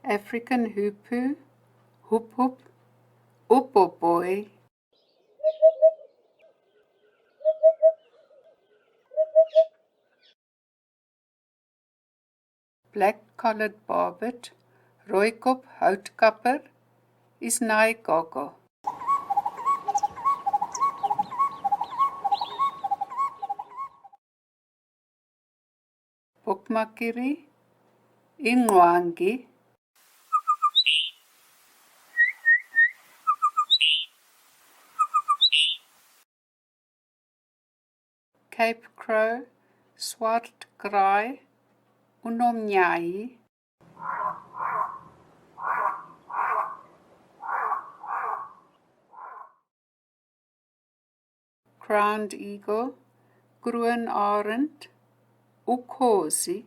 African hoopoe, Hoephoep, Ubhobhoyi, black-collared barbet, rooikop houtkapper, isiXhosa, bokmakiri, ingqwangi, Cape crow, Swartkraai, Unomyayi, crowned eagle, kroonarend, ukhozi,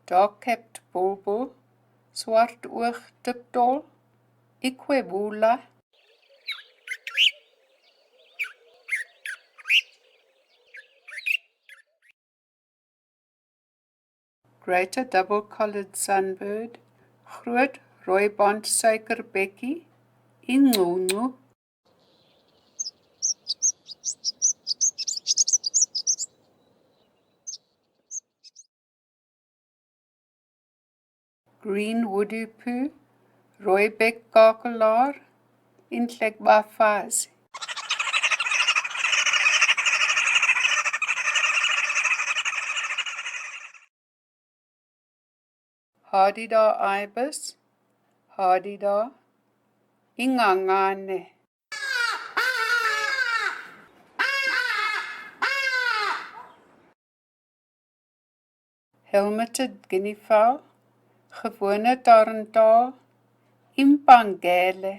dark-capped bulbul, Swartoogtiptol, Ikhwebula, greater double-collared sunbird, groot rooiband suikerbekkie, ingcuncu, green woodhoopoo, rooibek-kakelaar, Ikhwebula, Hadeda Ibis, Hadeda, ingangane, helmeted guinea fowl, gewone tarantaal, impangele,